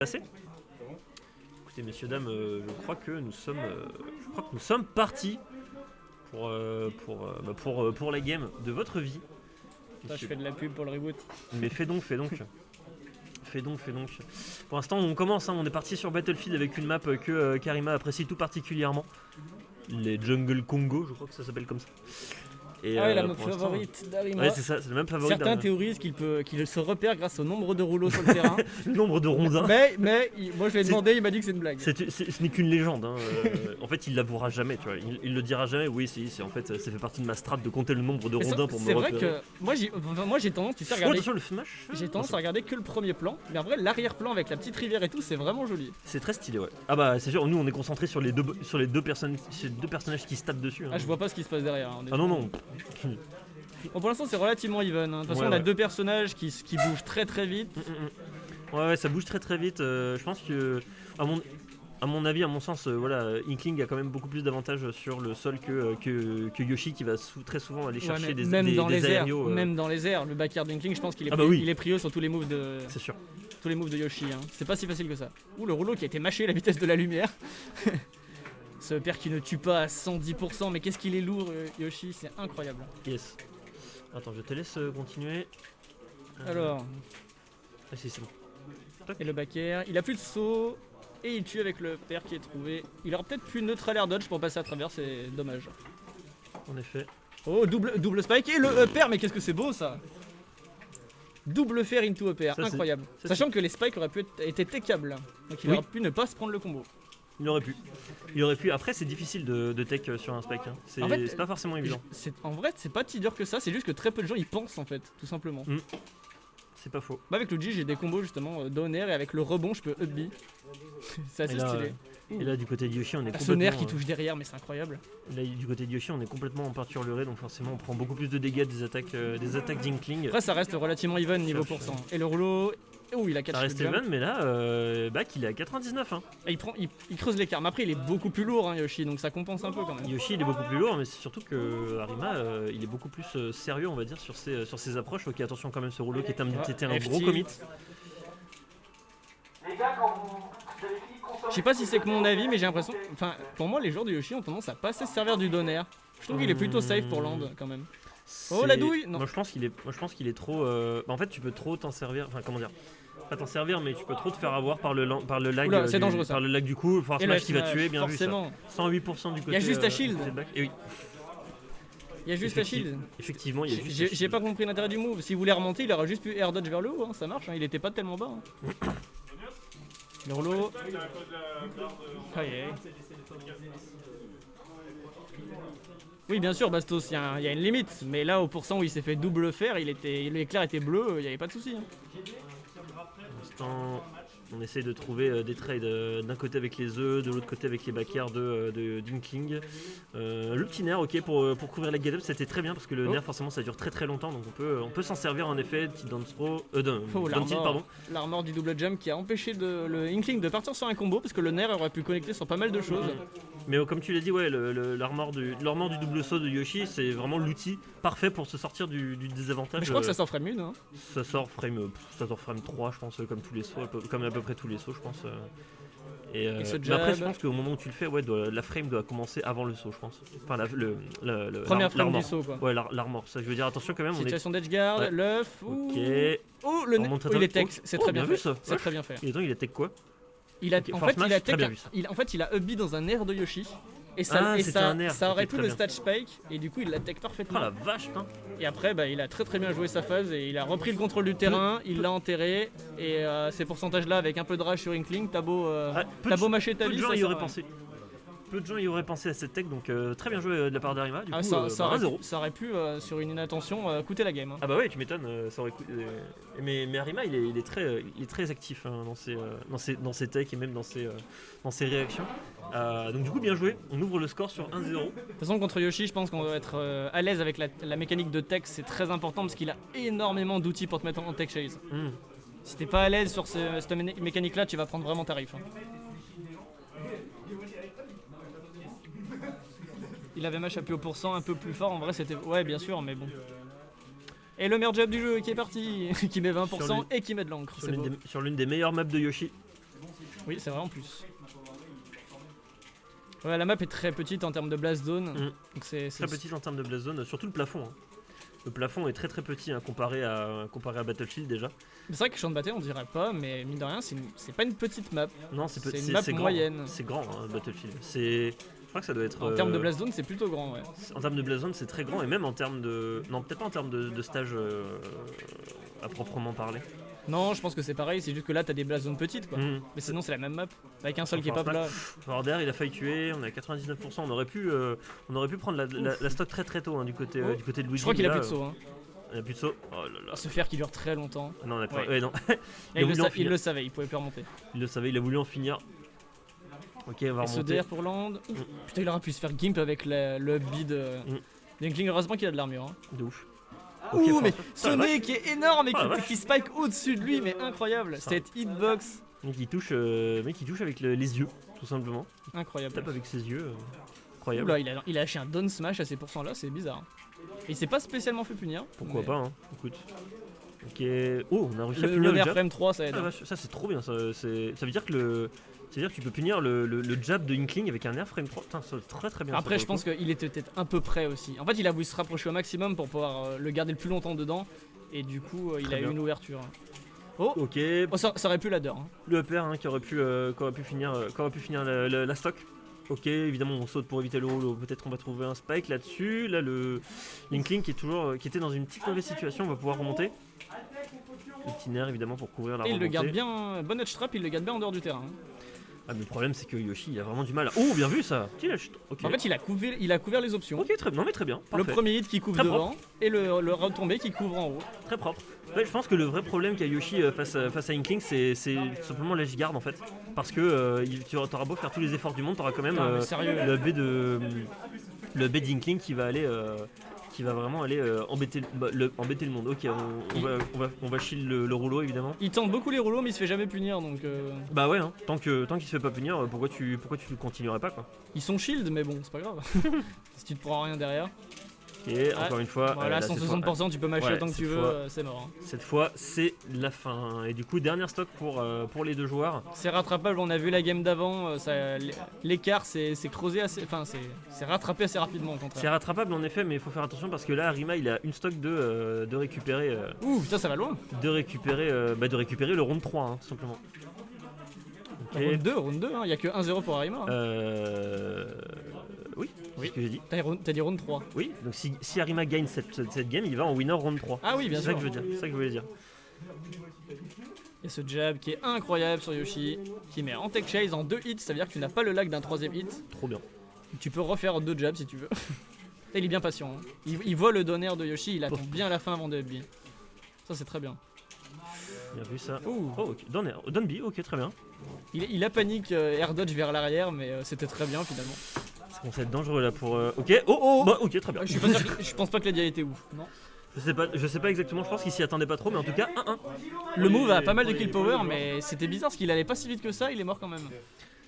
Passé. Écoutez, messieurs, dames, je crois que nous sommes partis pour la game de votre vie. Toi, je fais de la pub pour le reboot. Mais fais donc. Pour l'instant, on commence, on est parti sur Battlefield avec une map que Karima apprécie tout particulièrement. Les Jungle Congo, je crois que ça s'appelle comme ça. Et la map favorite d'Arima. Ouais, c'est ça, c'est la map favorite. Certains théorisent qu'il se repère grâce au nombre de rouleaux sur le terrain. Le nombre de rondins. Mais moi je lui ai demandé, il m'a dit que c'est une blague. Ce n'est qu'une légende. En fait, il l'avouera jamais, tu vois. Il le dira jamais. Oui, c'est en fait, ça fait partie de ma strat de compter le nombre de rondins pour me repérer. C'est vrai que moi j'ai tendance, tu sais, regarder. Attention, le smash. J'ai tendance à regarder que le premier plan, mais en vrai l'arrière-plan avec la petite rivière et tout, c'est vraiment joli. C'est très stylé, ouais. Ah bah c'est sûr. Nous, on est concentré sur les deux personnages qui se tapent dessus. Ah, je vois pas ce qui se passe derrière. Ah non. Bon, pour l'instant c'est relativement even. De toute façon on a deux personnages qui bougent très très vite. Ouais, ça bouge très très vite. Je pense que à mon avis, à mon sens, Inkling a quand même beaucoup plus d'avantages sur le sol que Yoshi qui va très souvent aller chercher des aérios. Même dans les airs, le backyard d'Inkling, je pense qu'il est, il est prio sur tous les moves de. C'est sûr. Tous les moves de Yoshi. C'est pas si facile que ça. Ouh, le rouleau qui a été mâché à la vitesse de la lumière. Ce père qui ne tue pas à 110%, mais qu'est-ce qu'il est lourd, Yoshi, c'est incroyable. Yes. Attends, je te laisse continuer. Alors. Ah si, c'est bon. Et le back air, il a plus de saut et il tue avec le père qui est trouvé. Il aurait peut-être pu neutral air dodge pour passer à travers, c'est dommage. En effet. Oh, double spike et le upper, mais qu'est-ce que c'est beau ça. Double fair into upper, incroyable. Sachant que les spikes auraient pu être techable, donc il aurait pu ne pas se prendre le combo. Il aurait pu. Après, c'est difficile de tech sur un spike. C'est pas forcément évident. En vrai, c'est pas si dur que ça. C'est juste que très peu de gens y pensent en fait, tout simplement. C'est pas faux. Bah avec Luigi, j'ai des combos justement down air et avec le rebond, je peux up B. C'est assez stylé. Et là, du côté de Yoshi, on est complètement. Son air qui touche derrière, mais c'est incroyable. Là, du côté de Yoshi, on est complètement en peinture lurée, donc forcément, on prend beaucoup plus de dégâts des attaques d'Inkling. Après, ça reste relativement even niveau pourcent. Et le rouleau. Oh, il a 4 ça reste even, mais là, Back il est à 99. Et il creuse l'écart. Mais après, il est beaucoup plus lourd, Yoshi, donc ça compense un peu quand même. Yoshi, il est beaucoup plus lourd, mais c'est surtout que Arima, il est beaucoup plus sérieux, on va dire, sur ses approches. Ok, attention quand même, ce rouleau qui était un gros commit. Je sais pas si c'est que mon avis, mais j'ai l'impression. Enfin, pour moi, les joueurs de Yoshi ont tendance à pas assez se servir du donner. Je trouve qu'il est plutôt safe pour land quand même. Oh la douille. Non. Moi je pense qu'il est trop. En fait, tu peux trop t'en servir. Enfin, comment dire. Pas t'en servir, mais tu peux trop te faire avoir par le lag. Oula, c'est dangereux, ça. Par le lag du coup. Force smash qui va tuer, bien forcément. Vu ça. 108% du côté. Il y a juste à shield. Et oui. Il y a juste à shield. Effectivement, il y a juste. J'ai pas compris l'intérêt du move. S'il voulait remonter, il aurait juste pu air dodge vers le haut. Ça marche. Il était pas tellement bas. Le rouleau. Oui, bien sûr, Bastos, il y a une limite. Mais là, au pourcent où il s'est fait double fer, l'éclair était bleu, il n'y avait pas de souci. Pour l'instant, on essaye de trouver des trades d'un côté avec les œufs, de l'autre côté avec les backers d'Inkling. Le petit nerf, ok, pour couvrir la get up, c'était très bien parce que le nerf, forcément, ça dure très très longtemps, donc on peut s'en servir en effet. Petit down throw, pardon. L'armor du double jump qui a empêché le Inkling de partir sur un combo parce que le nerf aurait pu connecter sur pas mal de choses. Mais comme tu l'as dit, ouais, l'armor du double saut de Yoshi, c'est vraiment l'outil parfait pour se sortir du désavantage. Mais je crois que ça sort frame 1, hein. Ça sort frame 3, je pense, comme tous les sauts, comme à peu près tous les sauts, je pense. Mais après, je pense qu'au moment où tu le fais, ouais, la frame doit commencer avant le saut, je pense. Enfin, première frame du saut, quoi. Ouais, l'armor. Ça, je veux dire, attention quand même. Situation d'edgeguard, l'œuf. Ok. Oh, il est tech, c'est très bien fait. C'est très bien fait. Et donc, il est tech quoi? En fait, il a up B dans un air de Yoshi. Et ça aurait pu le stage spike. Et du coup, il la tech parfaitement. Oh la vache, putain. Et après, il a très très bien joué sa phase. Et il a repris le contrôle du terrain. Il l'a enterré. Et ces pourcentages-là, avec un peu de rage sur Inkling, t'as beau mâcher ta vie. Peu de gens y auraient pensé. Peu de gens y auraient pensé à cette tech, donc très bien joué de la part d'Arima. Du coup, ça aurait pu, sur une inattention, coûter la game. Ah bah ouais, tu m'étonnes, ça aurait coûté. Mais Arima, il est très actif dans ses techs et même dans ses réactions. Donc du coup, bien joué. On ouvre le score sur 1-0. De toute façon, contre Yoshi, je pense qu'on doit être à l'aise avec la mécanique de tech. C'est très important parce qu'il a énormément d'outils pour te mettre en tech chase. Si t'es pas à l'aise sur cette mécanique-là, tu vas prendre vraiment tarif. Il avait match appuyé au pourcent un peu plus fort, en vrai c'était... Ouais bien sûr mais bon. Et le meilleur job du jeu qui est parti, qui met 20% et qui met de l'encre. Sur l'une des meilleures maps de Yoshi. Oui, c'est vrai en plus. Ouais, la map est très petite en termes de blast zone. Donc c'est Très petite en termes de blast zone, surtout le plafond. Hein. Le plafond est très très petit comparé à Battlefield déjà. C'est vrai que Champ de bataille on dirait pas, mais mine de rien c'est pas une petite map. Non, c'est une map moyenne. C'est grand Battlefield. Je crois que ça doit être. En termes de blast zone c'est plutôt grand, ouais. En termes de blast zone c'est très grand et même en termes de. Non, peut-être pas en termes de stage à proprement parler. Non, je pense que c'est pareil, c'est juste que là t'as des blast zones petites quoi. Mais sinon c'est la même map, avec un seul qui est pas plat. Border il a failli tuer, on est à 99%, on aurait pu prendre la stock très très tôt du côté de Luigi. Je crois qu'il a plus de saut. Il a plus de saut. Oh là là. Ce fer qui dure très longtemps. Non, d'accord. Ouais. Ouais, non. il le savait, il pouvait plus remonter. Il le savait, il a voulu en finir. Ok, on va remonter. SEDR pour land. Putain, il aurait pu se faire gimp avec le bid. Linkling, heureusement qu'il a de l'armure. Hein. De ouf. Okay, mais ce nez qui est énorme et qui spike au-dessus de lui, mais incroyable. Cette hitbox. Mec qui touche avec les yeux, tout simplement. Incroyable. Il tape avec ses yeux. Incroyable. Oula, il a lâché un down smash à ces pourcents là, c'est bizarre. Et il s'est pas spécialement fait punir. Pourquoi pas, hein. Écoute. Ok. Oh, on a réussi à punir le le nerf jab. frame 3, ça aide. Ça c'est trop bien. Ça veut dire que tu peux punir le jab de Inkling avec un air frame 3. Putain, c'est très très bien. Après, je pense qu'il était peut-être un peu près aussi. En fait, il a voulu se rapprocher au maximum pour pouvoir le garder le plus longtemps dedans. Et du coup, il a eu une ouverture. Oh, ok. Oh, ça aurait pu ladder. Hein. Le upper qui aurait pu finir la stock. Ok, évidemment on saute pour éviter le roll, peut-être qu'on va trouver un spike là-dessus. Là le Inkling qui était dans une petite mauvaise situation, on va pouvoir remonter. Le petit nerf évidemment pour couvrir la remontée. Il le garde bien, bon edge trap, il le garde bien en dehors du terrain. Ah mais le problème c'est que Yoshi il a vraiment du mal. Oh bien vu ça. Okay. En fait il a couvert les options. Ok très bien, très bien. Parfait. Le premier hit qui couvre très devant propre. Et le retombé qui couvre en haut. Très propre. Ouais, je pense que le vrai problème qu'a Yoshi face à Inkling c'est simplement la J-Guard en fait. Parce que tu auras beau faire tous les efforts du monde, tu auras quand même le B d'Inkling qui va vraiment aller embêter le monde. Ok, on va shield le rouleau évidemment. Il tente beaucoup les rouleaux mais il se fait jamais punir donc. Bah ouais, hein. tant qu'il se fait pas punir, pourquoi tu continuerais pas quoi. Ils sont shield mais bon c'est pas grave. Si tu te prends rien derrière. Et encore une fois, voilà, 160% tu peux mâcher autant que tu veux, c'est mort. Hein. Cette fois, c'est la fin. Et du coup, dernière stock pour les deux joueurs. C'est rattrapable, on a vu la game d'avant, l'écart s'est creusé assez. Enfin, c'est rattrapé assez rapidement au contraire. C'est rattrapable en effet, mais il faut faire attention parce que là, Arima il a une stock de récupérer. Ouh, putain, ça va loin. De récupérer le round 3, hein, tout simplement. Okay. Round 2, il n'y a que 1-0 pour Arima. Hein. Oui, c'est ce que j'ai dit. T'as dit round 3. Oui, donc si Arima gagne cette game, il va en winner round 3. Ah oui, bien sûr. C'est ça que je veux dire. C'est ça que je voulais dire. Il y a ce jab qui est incroyable sur Yoshi, qui met en tech chase en 2 hits, ça veut dire que tu n'as pas le lag d'un 3ème hit. Trop bien. Tu peux refaire 2 jabs si tu veux. Il est bien patient. Hein. Il voit le donner de Yoshi, il attend bien la fin avant de B. Ça c'est très bien. Bien vu ça. Oh, ok. Down B, ok, très bien. Il a panique air dodge vers l'arrière, mais c'était très bien finalement. Ça commence à être dangereux là pour. Ok, bah, ok, très bien. Je pense pas que la dia était ouf. Non. Je sais pas exactement, je pense qu'il s'y attendait pas trop, mais en tout cas 1-1. Le move a pas mal de kill power, mais c'était bizarre parce qu'il allait pas si vite que ça, il est mort quand même.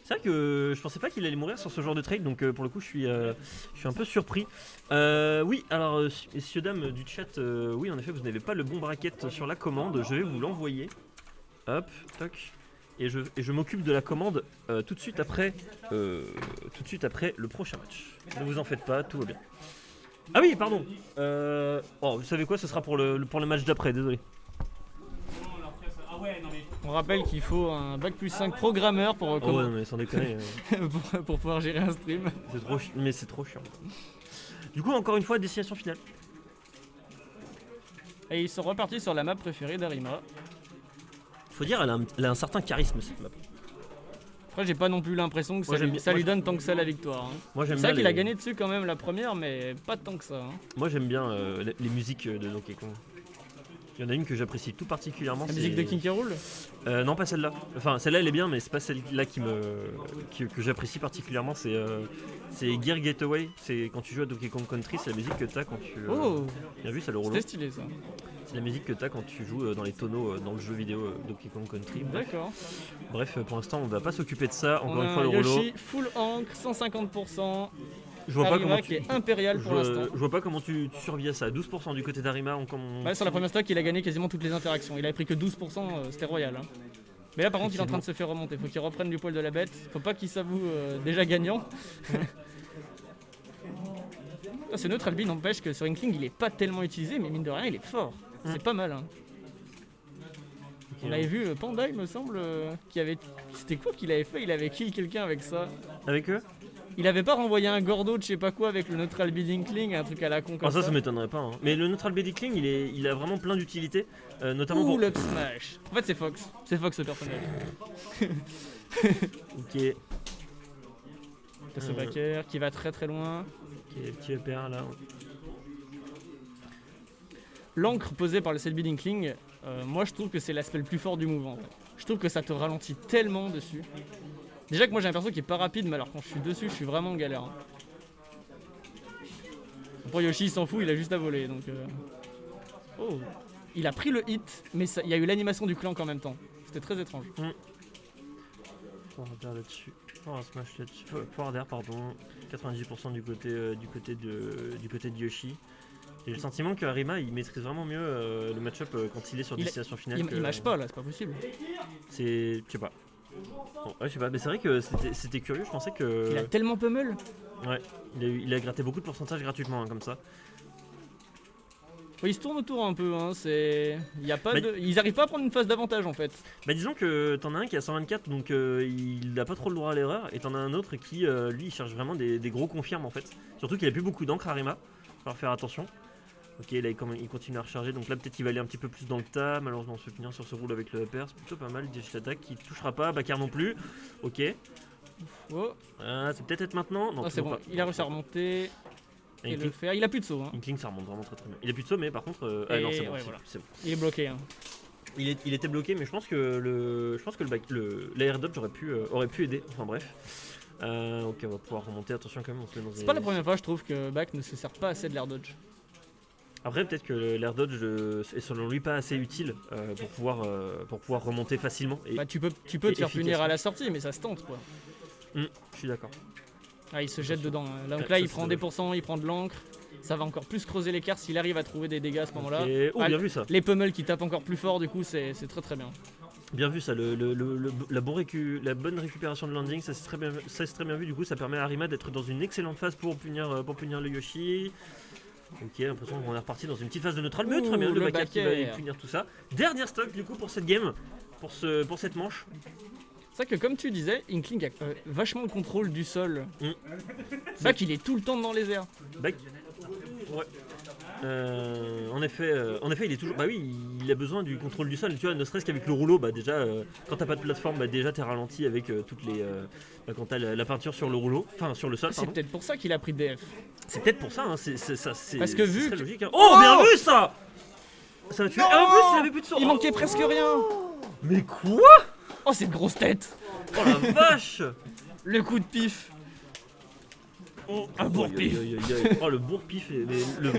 C'est vrai que je pensais pas qu'il allait mourir sur ce genre de trade, donc pour le coup je suis un peu surpris. Oui, alors messieurs dames du chat, oui en effet vous n'avez pas le bon bracket sur la commande, je vais vous l'envoyer. Hop, toc. Et je m'occupe de la commande tout de suite après le prochain match. Ne vous en faites pas, tout va bien. Ah oui, pardon. Vous savez quoi, ce sera pour le match d'après, désolé. On rappelle qu'il faut un bac+5 programmeur pour ouais, non, mais sans déconner. pour pouvoir gérer un stream. C'est trop chiant. Du coup, encore une fois, destination finale. Et ils sont repartis sur la map préférée d'Arima. Faut dire, elle a un certain charisme cette map. Après, j'ai pas non plus l'impression que ça lui donne tant que ça la victoire. Hein. Moi, j'aime c'est vrai qu'il a gagné dessus quand même la première, mais pas tant que ça. Hein. Moi, j'aime bien les musiques de Donkey Kong. Il y en a une que j'apprécie tout particulièrement. La musique de King K. Rool ? Non, pas celle-là. Enfin, celle-là elle est bien, mais c'est pas celle-là que j'apprécie particulièrement. C'est Gear Getaway. C'est quand tu joues à Donkey Kong Country, c'est la musique que t'as quand tu. Bien vu, ça le rouleau. C'était stylé ça. C'est la musique que t'as quand tu joues dans les tonneaux dans le jeu vidéo Donkey Kong Country. D'accord. Bref, pour l'instant, on va pas s'occuper de ça. Encore une fois, le Yoshi, rouleau. full ancre, 150%. Je vois pas comment qui est impérial pour l'instant. Je vois pas comment tu survis à ça. 12% du côté d'Arima. Sur la première stock, il a gagné quasiment toutes les interactions. Il avait pris que 12%, c'était royal. Hein. Mais là par contre il est en train de se faire remonter, faut qu'il reprenne du poil de la bête, faut pas qu'il s'avoue déjà gagnant. Ce Neutralby n'empêche que sur Inkling il est pas tellement utilisé mais mine de rien il est fort, c'est pas mal hein. On avait vu Panda il me semble, qui avait... C'était quoi qu'il avait fait? Il avait kill quelqu'un avec ça. Avec eux? Il avait pas renvoyé un Gordo de je sais pas quoi avec le Neutralby d'Inkling, un truc à la con comme ça m'étonnerait pas. Hein. Mais le Neutral Inkling il a vraiment plein d'utilités, notamment pour... l'Up Smash. En fait c'est Fox ce personnage. Ok. Ce backer qui va très très loin. Ok, petit EPR là. L'encre posée par le Selby d'Inkling, moi je trouve que c'est l'aspect le plus fort du move en fait. Je trouve que ça te ralentit tellement dessus. Déjà que moi j'ai un perso qui est pas rapide, mais alors quand je suis dessus, je suis vraiment en galère. Pour Yoshi, il s'en fout, il a juste à voler donc. Oh, il a pris le hit, mais il y a eu l'animation du clank en même temps. C'était très étrange. Forward là-dessus. Forward smash là-dessus. Forward air, pardon. 90% du côté de Yoshi. J'ai le sentiment que Arima il maîtrise vraiment mieux le match-up quand il est sur destination finale. Il mâche pas là, c'est pas possible. Je sais pas. Bon, ouais, je sais pas, mais c'est vrai que c'était curieux, je pensais que. Il a tellement pummel. Ouais, il a gratté beaucoup de pourcentage gratuitement comme ça. Ouais, ils se tournent autour un peu, hein, c'est. Y a pas de... Ils arrivent pas à prendre une phase d'avantage en fait. Bah disons que t'en as un qui a 124 donc il a pas trop le droit à l'erreur et t'en as un autre qui lui il cherche vraiment des gros confirmes en fait. Surtout qu'il a plus beaucoup d'encre Arima, faut faire attention. Ok, là il continue à recharger, donc là peut-être qu'il va aller un petit peu plus dans le tas. Malheureusement on se fait finir sur ce roule avec le upper, c'est plutôt pas mal. Dish attaque qui touchera pas, Bakar non plus. Ok. Oh. C'est peut-être être maintenant. Non, c'est bon, pas. Il a réussi à remonter et le faire. Il a plus de saut. Hein. Inkling ça remonte vraiment très bien. Il a plus de saut mais par contre. Ah non c'est bon, ouais, voilà. c'est bon. Il est bloqué. Hein. Il était bloqué mais je pense que l'air dodge aurait pu aider. Enfin bref. Ok on va pouvoir remonter, attention quand même on se met dans C'est pas la première fois je trouve que Back ne se sert pas assez de l'air dodge. Après peut-être que l'air dodge est selon lui pas assez utile pour pouvoir remonter facilement. Bah tu peux te faire punir à la sortie mais ça se tente quoi. Je suis d'accord. Ah il se jette dedans. Donc là il prend des pourcents, il prend de l'encre. Ça va encore plus creuser l'écart s'il arrive à trouver des dégâts à ce moment-là. Bien vu ça. Les pummels qui tapent encore plus fort du coup c'est très très bien. Bien vu ça, la bonne récupération de landing, ça c'est très bien vu, du coup ça permet à Arima d'être dans une excellente phase pour punir le Yoshi. Ok, l'impression qu'on est reparti dans une petite phase de neutral, mais très bien, le backer qui va punir tout ça. Dernière stock du coup pour cette game, pour cette manche. C'est vrai que comme tu disais, Inkling a vachement le contrôle du sol. C'est vrai qu'il est tout le temps dans les airs. Ouais. En effet, il est toujours. Bah oui, il a besoin du contrôle du sol. Tu vois, ne serait-ce qu'avec le rouleau, bah déjà, quand t'as pas de plateforme, bah déjà t'es ralenti avec toutes les. Quand t'as la peinture sur le rouleau, enfin sur le sol. C'est peut-être pour ça qu'il a pris DF. C'est peut-être pour ça. Hein, c'est. Parce que vu. Logique, hein. Oh, bien vu ça. Ça va tuer. Ah, en plus, il avait plus de sourd. Il manquait presque rien. Mais quoi? Oh, c'est une grosse tête. Oh la vache. Le coup de pif. Un bourre-pif. Oh le bourre-pif, le